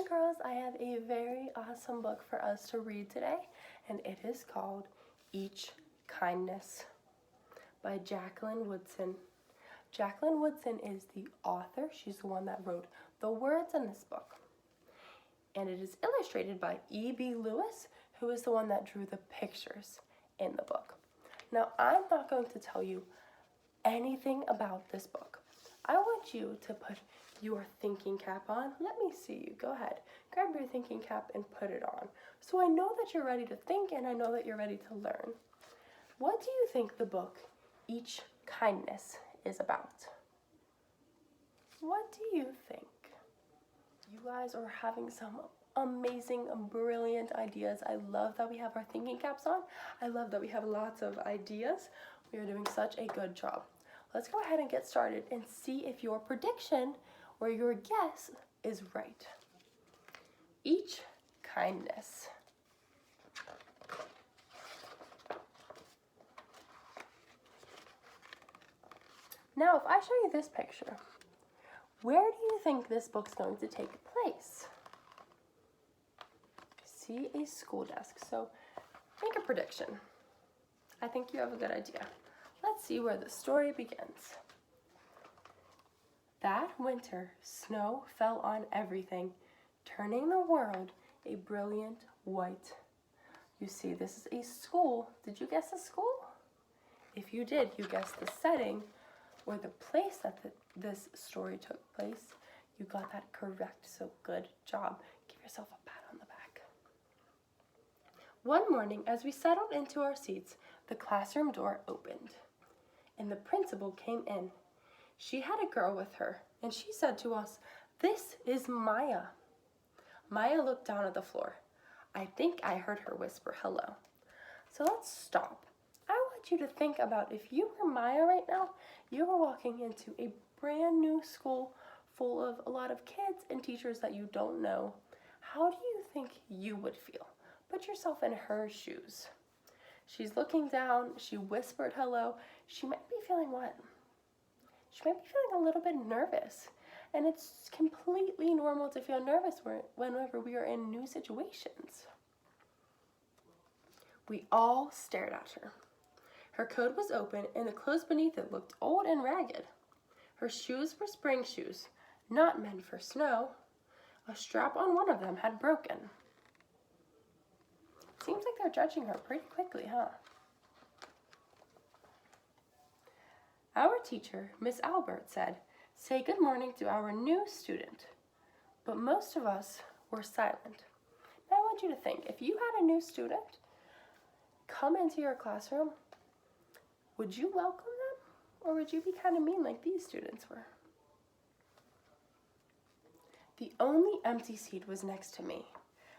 girls, I have a very awesome book for us to read today, and it is called Each Kindness by Jacqueline Woodson. Jacqueline Woodson is the author. She's the one that wrote the words in this book. And it is illustrated by E.B. Lewis, who is the one that drew the pictures in the book. Now, I'm not going to tell you anything about this book. I want you to put your thinking cap on. Let me see you. Go ahead. Grab your thinking cap and put it on. So I know that you're ready to think and I know that you're ready to learn. What do you think the book Each Kindness is about? What do you think? You guys are having some amazing, brilliant ideas. I love that we have our thinking caps on. I love that we have lots of ideas. We are doing such a good job. Let's go ahead and get started and see if your prediction or your guess is right. Each kindness. Now, if I show you this picture, where do you think this book's going to take place? See a school desk. So make a prediction. I think you have a good idea. Let's see where the story begins. That winter, snow fell on everything, turning the world a brilliant white. You see, this is a school. Did you guess a school? If you did, you guessed the setting or the place that this story took place. You got that correct, so good job. Give yourself a pat on the back. One morning, as we settled into our seats, the classroom door opened, and the principal came in. She had a girl with her, and she said to us, "This is Maya." Maya looked down at the floor. I think I heard her whisper hello. So let's stop. I want you to think about if you were Maya right now, you were walking into a brand new school full of a lot of kids and teachers that you don't know. How do you think you would feel? Put yourself in her shoes. She's looking down. She whispered hello. She might be feeling what? She might be feeling a little bit nervous. And it's completely normal to feel nervous whenever we are in new situations. We all stared at her. Her coat was open and the clothes beneath it looked old and ragged. Her shoes were spring shoes, not meant for snow. A strap on one of them had broken. Seems like they're judging her pretty quickly, huh? Our teacher, Miss Albert, said, "Say good morning to our new student." But most of us were silent. Now I want you to think, if you had a new student come into your classroom, would you welcome them? Or would you be kind of mean like these students were? The only empty seat was next to me.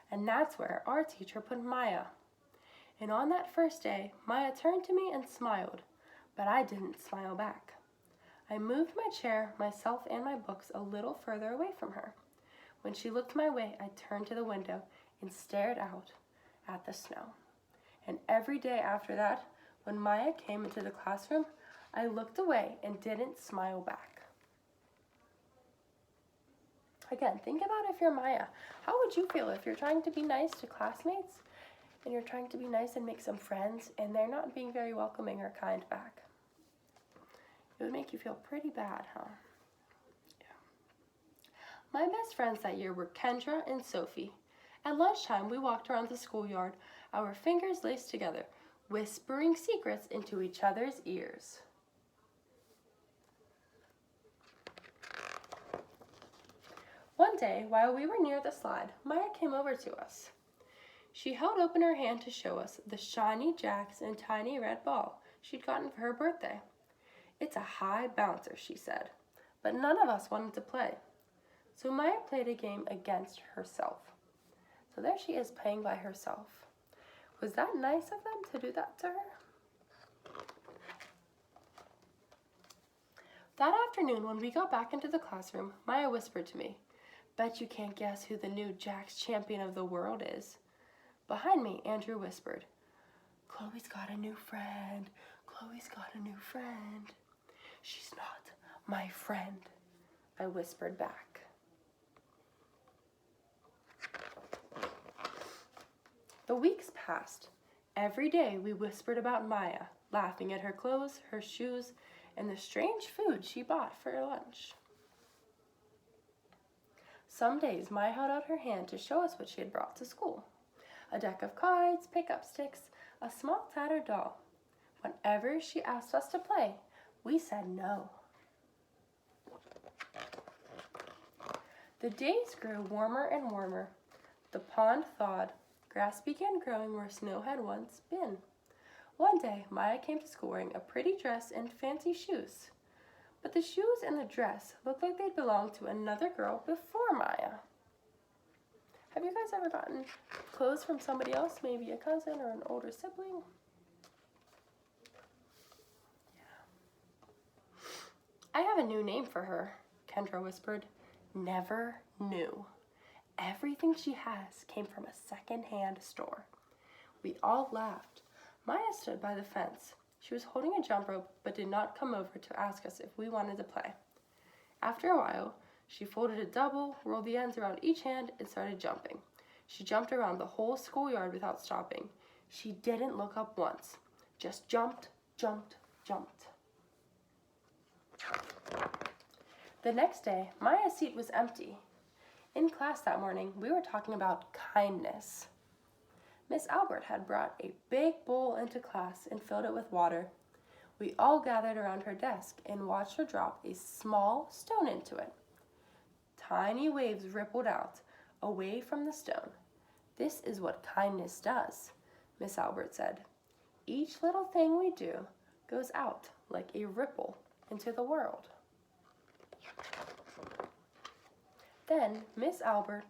And that's where our teacher put Maya. And on that first day, Maya turned to me and smiled, but I didn't smile back. I moved my chair, myself, and my books a little further away from her. When she looked my way, I turned to the window and stared out at the snow. And every day after that, when Maya came into the classroom, I looked away and didn't smile back. Again, think about if you're Maya. How would you feel if you're trying to be nice to classmates and you're trying to be nice and make some friends and they're not being very welcoming or kind back? It would make you feel pretty bad, huh? Yeah. My best friends that year were Kendra and Sophie. At lunchtime, we walked around the schoolyard, our fingers laced together, whispering secrets into each other's ears. One day, while we were near the slide, Maya came over to us. She held open her hand to show us the shiny jacks and tiny red ball she'd gotten for her birthday. "It's a high bouncer," she said, but none of us wanted to play. So Maya played a game against herself. So there she is playing by herself. Was that nice of them to do that to her? That afternoon, when we got back into the classroom, Maya whispered to me, "Bet you can't guess who the new Jack's champion of the world is." Behind me, Andrew whispered, "Chloe's got a new friend. Chloe's got a new friend." "She's not my friend," I whispered back. The weeks passed. Every day we whispered about Maya, laughing at her clothes, her shoes, and the strange food she bought for lunch. Some days Maya held out her hand to show us what she had brought to school. A deck of cards, pickup sticks, a small tattered doll. Whenever she asked us to play, we said no. The days grew warmer and warmer. The pond thawed. Grass began growing where snow had once been. One day, Maya came to school wearing a pretty dress and fancy shoes. But the shoes and the dress looked like they belonged to another girl before Maya. Have you guys ever gotten clothes from somebody else, maybe a cousin or an older sibling? Yeah. I have a new name for her, Kendra whispered. Never knew. Everything she has came from a second-hand store. We all laughed. Maya stood by the fence. She was holding a jump rope but did not come over to ask us if we wanted to play. After a while, she folded a double, rolled the ends around each hand, and started jumping. She jumped around the whole schoolyard without stopping. She didn't look up once. Just jumped, jumped, jumped. The next day, Maya's seat was empty. In class that morning, we were talking about kindness. Miss Albert had brought a big bowl into class and filled it with water. We all gathered around her desk and watched her drop a small stone into it. Tiny waves rippled out, away from the stone. This is what kindness does, Miss Albert said. Each little thing we do goes out like a ripple into the world. Then Miss Albert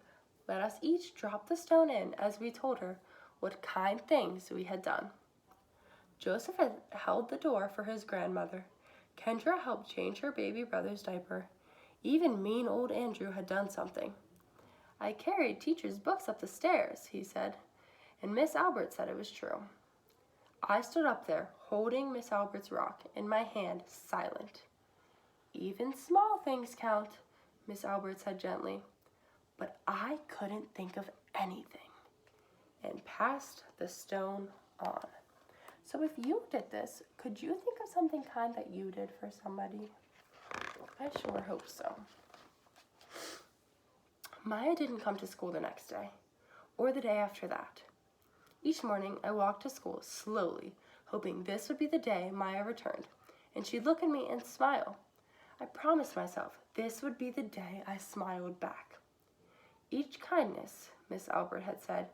let us each drop the stone in as we told her what kind things we had done. Joseph had held the door for his grandmother. Kendra helped change her baby brother's diaper. Even mean old Andrew had done something. I carried teacher's books up the stairs, he said, and Miss Albert said it was true. I stood up there, holding Miss Albert's rock in my hand, silent. Even small things count, Miss Albert said gently, but I couldn't think of anything, and passed the stone on. So if you did this, could you think of something kind that you did for somebody? I sure hope so. Maya didn't come to school the next day, or the day after that. Each morning I walked to school slowly, hoping this would be the day Maya returned, and she'd look at me and smile. I promised myself this would be the day I smiled back. Each kindness, Miss Albert had said,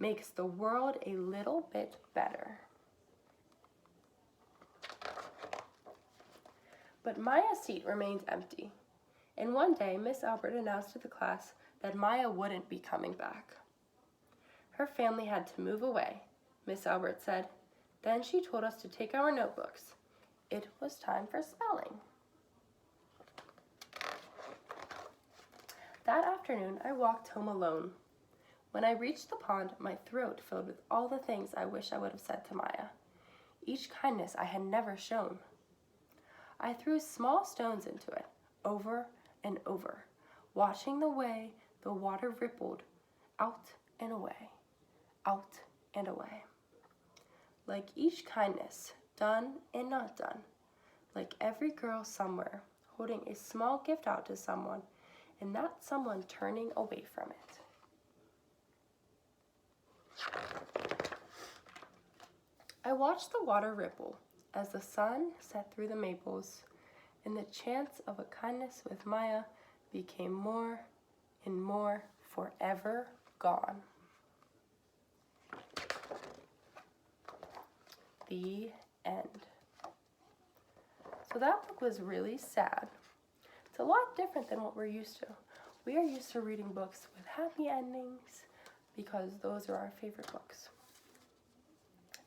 makes the world a little bit better. But Maya's seat remained empty, and one day Miss Albert announced to the class that Maya wouldn't be coming back. Her family had to move away, Miss Albert said. Then she told us to take our notebooks. It was time for spelling. That afternoon, I walked home alone. When I reached the pond, my throat filled with all the things I wish I would have said to Maya. Each kindness I had never shown. I threw small stones into it, over and over, watching the way the water rippled out and away, out and away. Like each kindness, done and not done, like every girl somewhere holding a small gift out to someone, and not someone turning away from it. I watched the water ripple as the sun set through the maples, and the chance of a kindness with Maya became more and more forever gone. The end. So that book was really sad. It's a lot different than what we're used to. We are used to reading books with happy endings because those are our favorite books.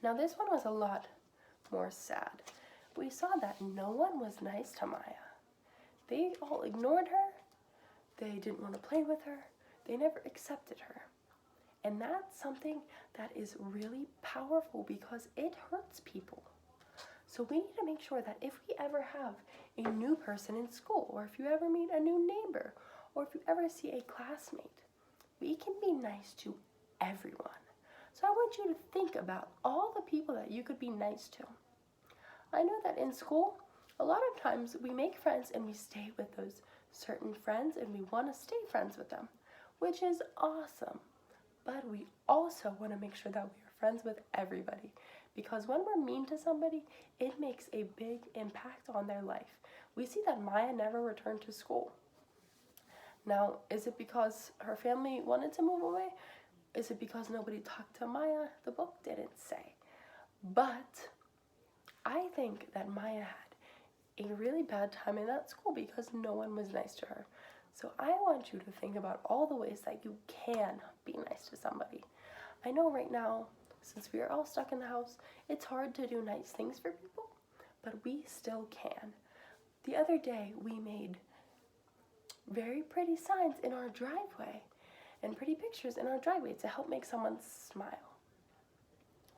Now this one was a lot more sad. We saw that no one was nice to Maya. They all ignored her. They didn't want to play with her. They never accepted her. And that's something that is really powerful because it hurts people. So we need to make sure that if we ever have a new person in school, or if you ever meet a new neighbor, or if you ever see a classmate, we can be nice to everyone. So I want you to think about all the people that you could be nice to. I know that in school, a lot of times we make friends and we stay with those certain friends and we want to stay friends with them, which is awesome. But we also want to make sure that we are friends with everybody, because when we're mean to somebody, it makes a big impact on their life. We see that Maya never returned to school. Now, is it because her family wanted to move away? Is it because nobody talked to Maya? The book didn't say. But I think that Maya had a really bad time in that school because no one was nice to her. So I want you to think about all the ways that you can be nice to somebody. I know right now, since we are all stuck in the house, it's hard to do nice things for people, but we still can. The other day, we made very pretty signs in our driveway and pretty pictures in our driveway to help make someone smile.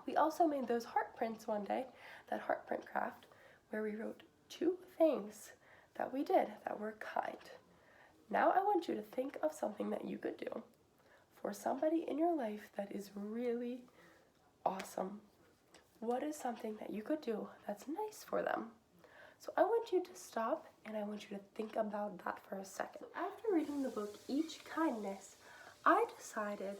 We also made those heart prints one day, that heart print craft, where we wrote 2 things that we did that were kind. Now I want you to think of something that you could do for somebody in your life that is really awesome. What is something that you could do that's nice for them? So I want you to stop and I want you to think about that for a second. After reading the book, Each Kindness, I decided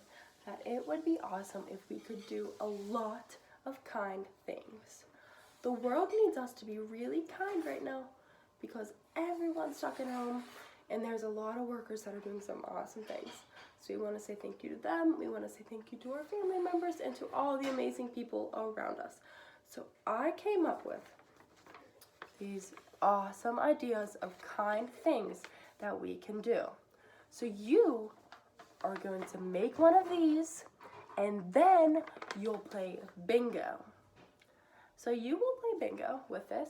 that it would be awesome if we could do a lot of kind things. The world needs us to be really kind right now because everyone's stuck at home and there's a lot of workers that are doing some awesome things. So we want to say thank you to them. We want to say thank you to our family members and to all the amazing people around us. So I came up with these awesome ideas of kind things that we can do. So you are going to make one of these and then you'll play bingo. So you will play bingo with this,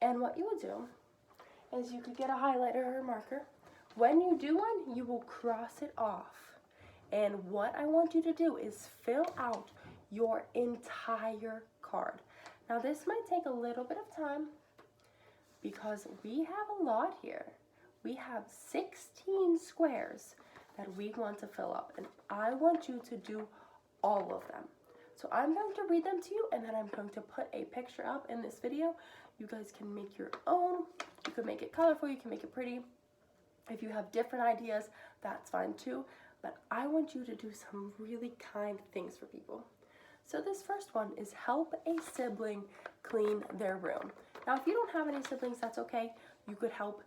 and what you will do is you could get a highlighter or a marker. When you do one, you will cross it off. And what I want you to do is fill out your entire card. Now this might take a little bit of time because we have a lot here. We have 16 squares that we want to fill up, and I want you to do all of them. So I'm going to read them to you, and then I'm going to put a picture up in this video. You guys can make your own. You can make it colorful, you can make it pretty. If you have different ideas, that's fine too. But I want you to do some really kind things for people. So this first one is help a sibling clean their room. Now, if you don't have any siblings, that's okay. You could help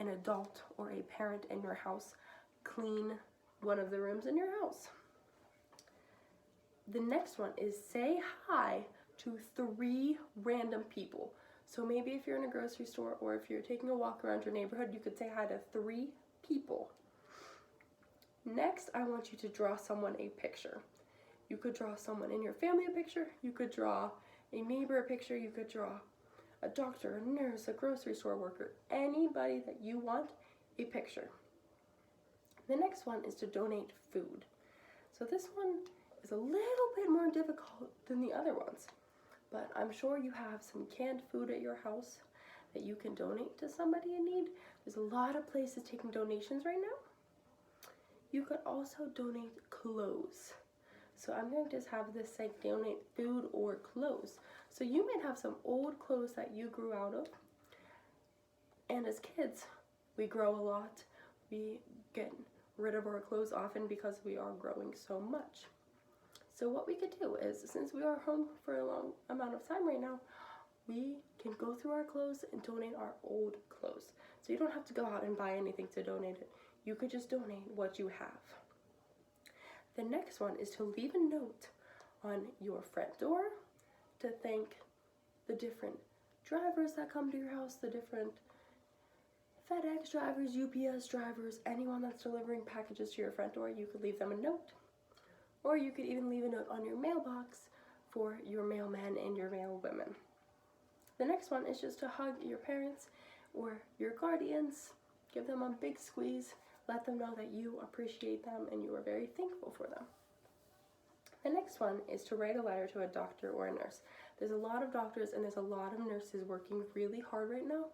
an adult or a parent in your house clean one of the rooms in your house. The next one is say hi to 3 random people. So maybe if you're in a grocery store or if you're taking a walk around your neighborhood, you could say hi to 3 people. Next, I want you to draw someone a picture. You could draw someone in your family a picture. You could draw a neighbor a picture. You could draw a doctor, a nurse, a grocery store worker, anybody that you want a picture. The next one is to donate food. So this one is a little bit more difficult than the other ones, but I'm sure you have some canned food at your house that you can donate to somebody in need. There's a lot of places taking donations right now. You could also donate clothes. So I'm going to just have this say donate food or clothes. So you might have some old clothes that you grew out of. And as kids, we grow a lot. We get rid of our clothes often because we are growing so much. So what we could do is, since we are home for a long amount of time right now, we can go through our clothes and donate our old clothes. So you don't have to go out and buy anything to donate it. You could just donate what you have. The next one is to leave a note on your front door to thank the different drivers that come to your house, the different FedEx drivers, UPS drivers, anyone that's delivering packages to your front door. You could leave them a note. Or you could even leave a note on your mailbox for your mailmen and your mailwomen. The next one is just to hug your parents or your guardians. Give them a big squeeze. Let them know that you appreciate them and you are very thankful for them. The next one is to write a letter to a doctor or a nurse. There's a lot of doctors and there's a lot of nurses working really hard right now.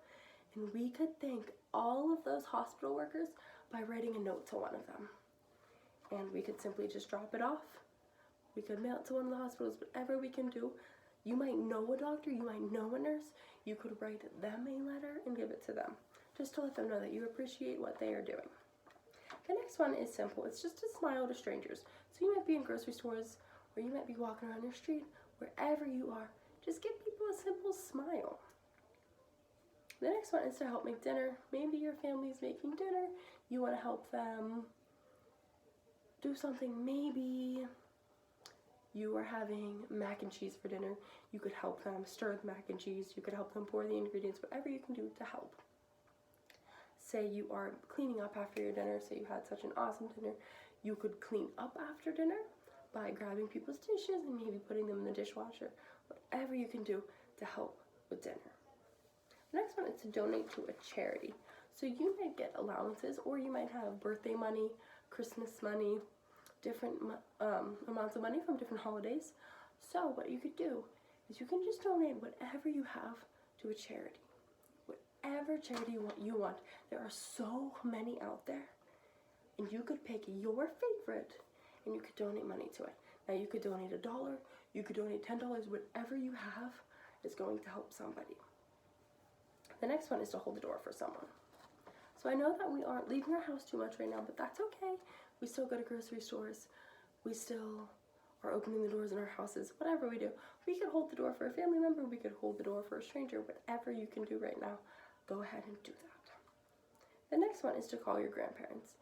And we could thank all of those hospital workers by writing a note to one of them. And we could simply just drop it off We could mail it to one of the hospitals, whatever we can do. You might know a doctor, you might know a nurse. You could write them a letter and give it to them, just to let them know that you appreciate what they are doing. The next one is simple. It's just to smile to strangers. So you might be in grocery stores, or you might be walking around your street, wherever you are. Just give people a simple smile. The next one is to help make dinner. Maybe your family's making dinner. You want to help them do something. Maybe you are having mac and cheese for dinner. You could help them stir the mac and cheese. You could help them pour the ingredients, whatever you can do to help. Say you are cleaning up after your dinner. Say you had such an awesome dinner. You could clean up after dinner by grabbing people's dishes and maybe putting them in the dishwasher. Whatever you can do to help with dinner. The next one is to donate to a charity. So you might get allowances, or you might have birthday money, Christmas money, different amounts of money from different holidays. So what you could do is you can just donate whatever you have to a charity. Whatever charity you want. There are so many out there. And you could pick your favorite and you could donate money to it. Now you could donate $1, you could donate $10, whatever you have is going to help somebody. The next one is to hold the door for someone. So I know that we aren't leaving our house too much right now, but that's okay. We still go to grocery stores. We still are opening the doors in our houses. Whatever we do, we could hold the door for a family member. We could hold the door for a stranger. Whatever you can do right now, go ahead and do that. The next one is to call your grandparents.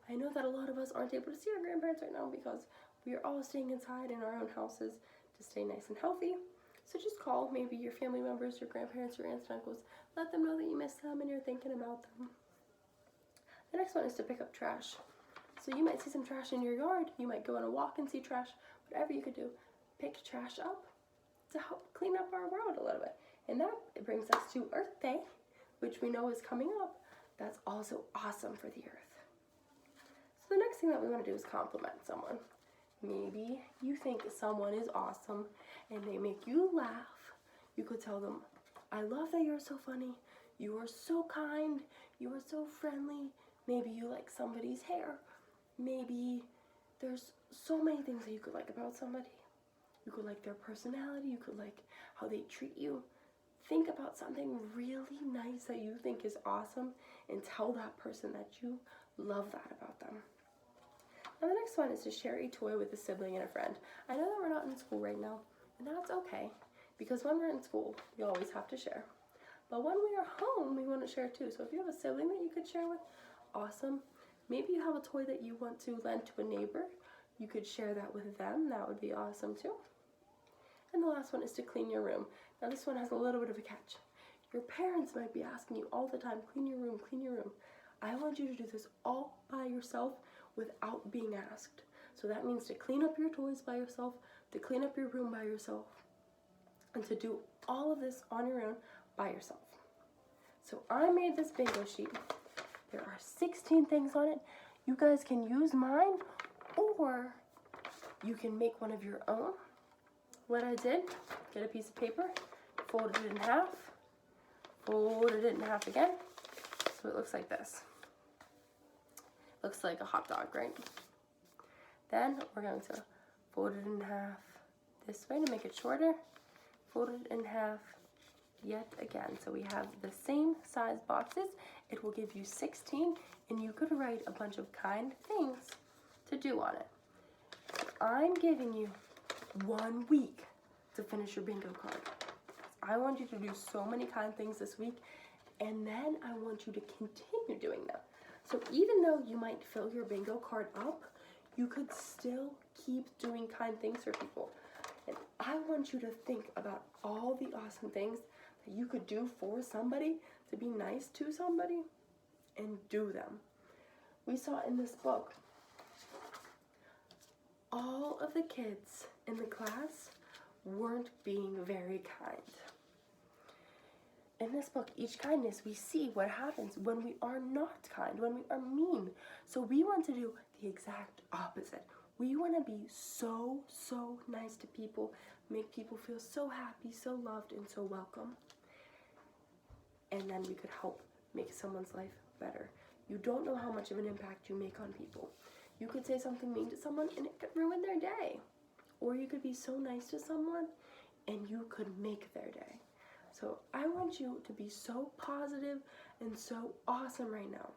I know that a lot of us aren't able to see our grandparents right now because we are all staying inside in our own houses to stay nice and healthy. So just call maybe your family members, your grandparents, your aunts and uncles. Let them know that you miss them and you're thinking about them. The next one is to pick up trash. So you might see some trash in your yard. You might go on a walk and see trash. Whatever you could do, pick trash up to help clean up our world a little bit. And that brings us to Earth Day, which we know is coming up. That's also awesome for the earth. So the next thing that we want to do is compliment someone. Maybe you think someone is awesome and they make you laugh. You could tell them, I love that you're so funny. You are so kind. You are so friendly. Maybe you like somebody's hair. Maybe there's so many things that you could like about somebody. You could like their personality. You could like how they treat you. Think about something really nice that you think is awesome and tell that person that you love that about them. Now the next one is to share a toy with a sibling and a friend. I know that we're not in school right now, and that's okay, because when we're in school, we always have to share. But when we are home, we want to share too. So if you have a sibling that you could share with, awesome. Maybe you have a toy that you want to lend to a neighbor. You could share that with them. That would be awesome too. And the last one is to clean your room. Now this one has a little bit of a catch. Your parents might be asking you all the time, clean your room, clean your room. I want you to do this all by yourself without being asked. So that means to clean up your toys by yourself, to clean up your room by yourself, and to do all of this on your own by yourself. So I made this bingo sheet. There are 16 things on it. You guys can use mine, or you can make one of your own. What I did, get a piece of paper, folded it in half, folded it in half again, so it looks like this. Looks like a hot dog, right? Then we're going to fold it in half this way to make it shorter, fold it in half yet again. So we have the same size boxes. It will give you 16, and you could write a bunch of kind things to do on it. So I'm giving you 1 week to finish your bingo card. I want you to do so many kind things this week, and then I want you to continue doing them. So even though you might fill your bingo card up, you could still keep doing kind things for people. And I want you to think about all the awesome things that you could do for somebody, to be nice to somebody, and do them. We saw in this book, all of the kids in the class weren't being very kind. In this book, Each Kindness, we see what happens when we are not kind, when we are mean. So we want to do the exact opposite. We want to be so, so nice to people, make people feel so happy, so loved, and so welcome. And then we could help make someone's life better. You don't know how much of an impact you make on people. You could say something mean to someone and it could ruin their day. or you could be so nice to someone and you could make their day. So I want you to be so positive and so awesome right now.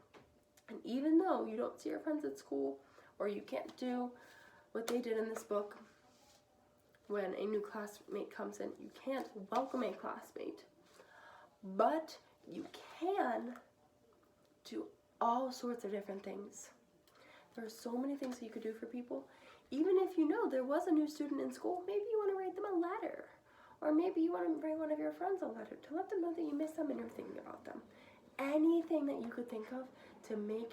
And even though you don't see your friends at school, or you can't do what they did in this book, when a new classmate comes in, you can't welcome a classmate, but you can do all sorts of different things. There are so many things that you could do for people. Even if you know there was a new student in school, maybe you want to write them a letter. Or maybe you want to write one of your friends a letter to let them know that you miss them and you're thinking about them. Anything that you could think of to make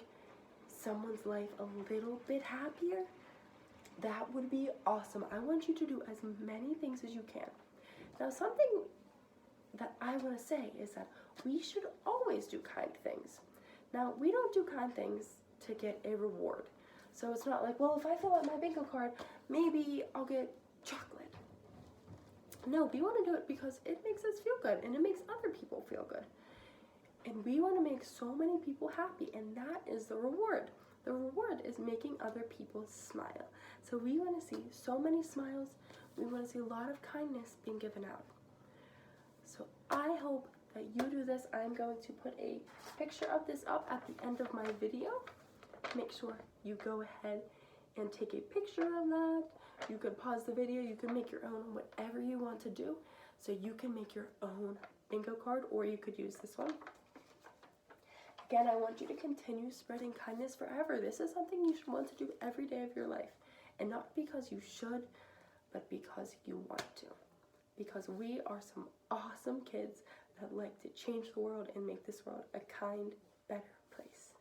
someone's life a little bit happier, that would be awesome. I want you to do as many things as you can. Now, something that I want to say is that we should always do kind things. Now, we don't do kind things to get a reward. So it's not like, well, if I fill out my bingo card, maybe I'll get chocolate. No, we want to do it because it makes us feel good and it makes other people feel good. And we want to make so many people happy, and that is the reward. The reward is making other people smile. So we want to see so many smiles. We want to see a lot of kindness being given out. So I hope that you do this. I'm going to put a picture of this up at the end of my video. Make sure you go ahead and take a picture of that. You could pause the video, you can make your own, whatever you want to do. So you can make your own bingo card, or you could use this one. Again, I want you to continue spreading kindness forever. This is something you should want to do every day of your life. And not because you should, but because you want to. Because we are some awesome kids that like to change the world and make this world a kind, better place.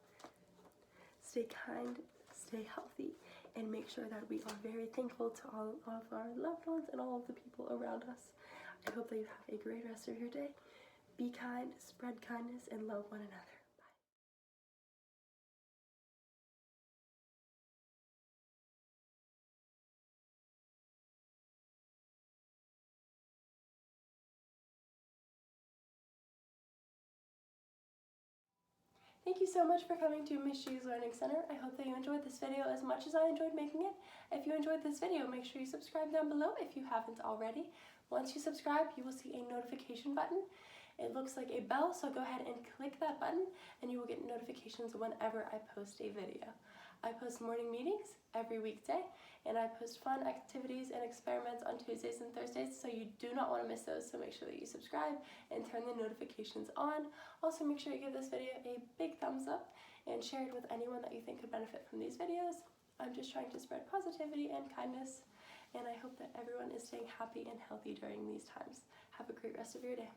Stay kind, stay healthy, and make sure that we are very thankful to all of our loved ones and all of the people around us. I hope that you have a great rest of your day. Be kind, spread kindness, and love one another. Thank you so much for coming to Miss G's Learning Center. I hope that you enjoyed this video as much as I enjoyed making it. If you enjoyed this video, make sure you subscribe down below if you haven't already. Once you subscribe, you will see a notification button. It looks like a bell, so go ahead and click that button and you will get notifications whenever I post a video. I post morning meetings every weekday, and I post fun activities and experiments on Tuesdays and Thursdays, so you do not want to miss those. So make sure that you subscribe and turn the notifications on. Also, make sure you give this video a big thumbs up and share it with anyone that you think could benefit from these videos. I'm just trying to spread positivity and kindness, and I hope that everyone is staying happy and healthy during these times. Have a great rest of your day.